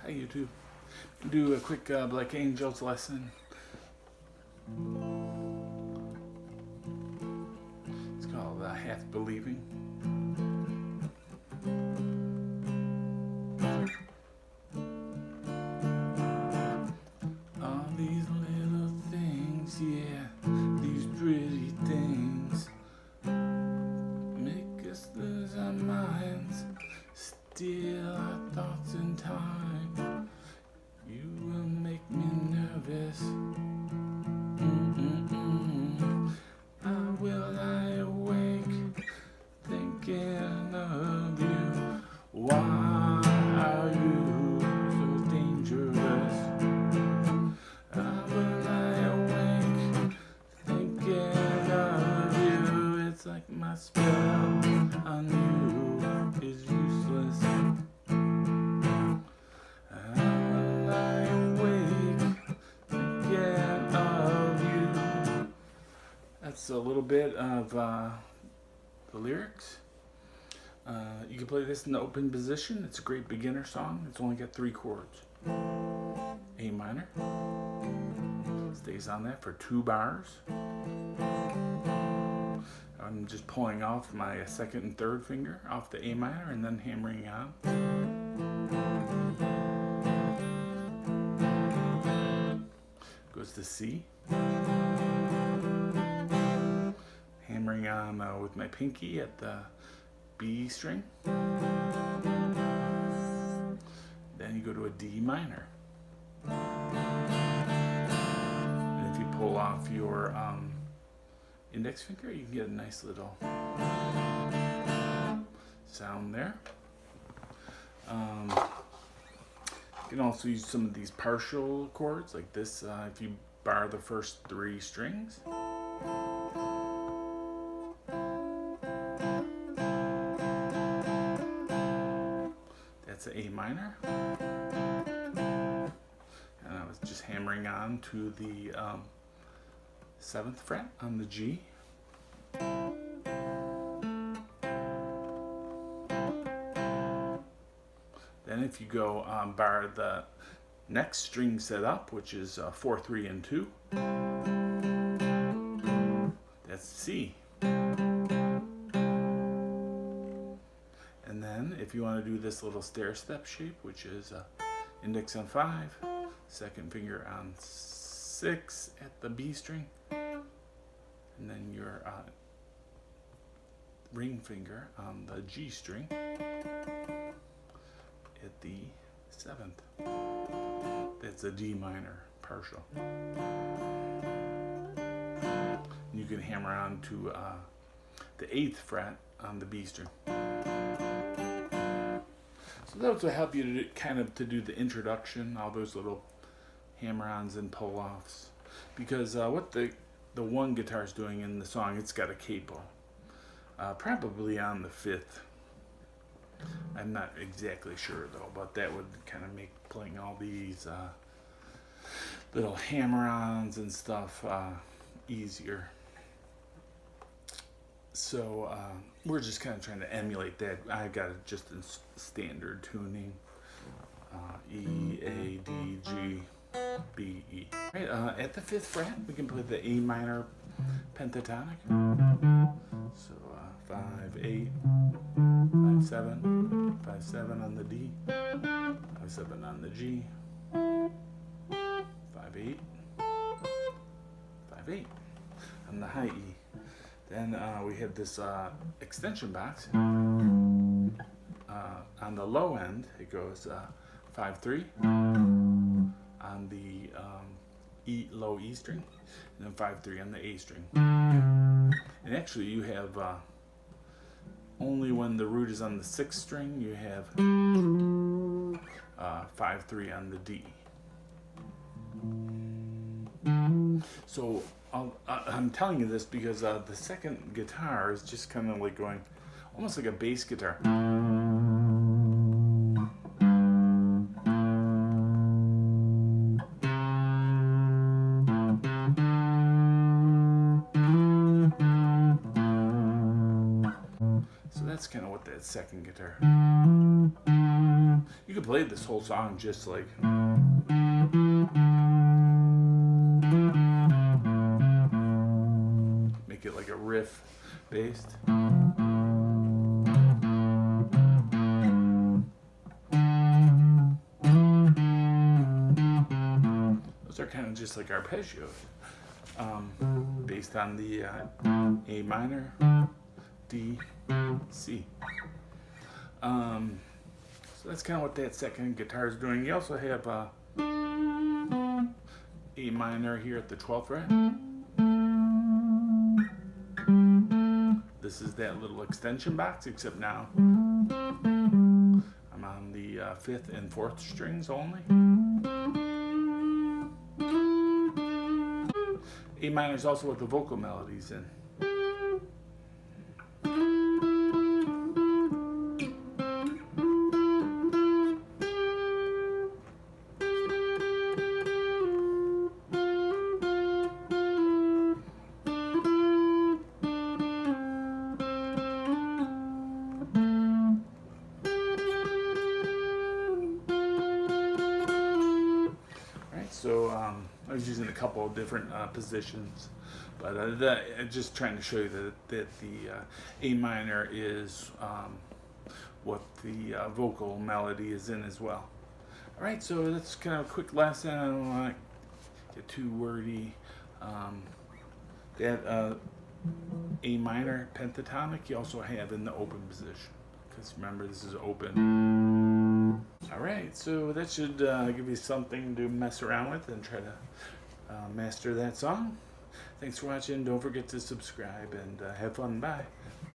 Hi YouTube. Do a quick Black Angels lesson. It's called Half Believing. All these little things, yeah, these pretty things make us lose our minds, steal our thoughts in time. You will make me nervous. I will lie awake thinking of you. Why are you so dangerous? I will lie awake thinking of you. It's like my spell on you is useless. That's a little bit of the lyrics. You can play this in the open position. It's a great beginner song. It's only got 3 chords. A minor. Stays on that for 2 bars. I'm just pulling off my 2nd and 3rd finger off the A minor and then hammering on. Goes to C. Hammering on with my pinky at the B string. Then you go to a D minor. And if you pull off your index finger, you can get a nice little sound there. You can also use some of these partial chords like this if you bar the first 3 strings. That's an A minor. And I was just hammering on to the 7th fret on the G. Then if you go bar the next string set up, which is 4, 3, and 2, that's C. And then if you want to do this little stair step shape, which is index on 5, 2nd finger on 6 at the B string, and then your ring finger on the G string at the 7th. That's a D minor partial. You can hammer on to the 8th fret on the B string. So that will help you to kind of to do the introduction, all those little hammer-ons and pull-offs. Because what the one guitar is doing in the song, it's got a capo. Probably on the 5th. I'm not exactly sure though, but that would kind of make playing all these little hammer-ons and stuff easier. So we're just kind of trying to emulate that. I got it just in standard tuning. E, A, D, G, B, E. Right, at the 5th fret, we can play the A minor pentatonic. So 5, 8, 5, 7, 5, 7 on the D, 5, 7 on the G, 5, 8, 5, 8 on the high E. Then we have this extension box. On the low end, it goes 5, 3 on the low E string, and then 5, 3 on the A string. And actually, you have only when the root is on the 6th string, you have 5, 3 on the D. So I'm telling you this because the 2nd guitar is just kind of like going almost like a bass guitar. So that's kind of what that 2nd guitar. You could play this whole song just like. Make it like a riff based. Those are kind of just like arpeggios, based on the A minor, D, C. So that's kind of what that second guitar is doing. You also have A minor here at the 12th fret. This is that little extension box, except now I'm on the 5th and 4th strings only. A minor is also what the vocal melody's in. So I was using a couple of different positions, but just trying to show you that the A minor is what the vocal melody is in as well. All right, so that's kind of a quick lesson. I don't want to get too wordy. That A minor pentatonic you also have in the open position, because remember this is open. Alright, so that should give you something to mess around with and try to master that song. Thanks for watching. Don't forget to subscribe and have fun. Bye.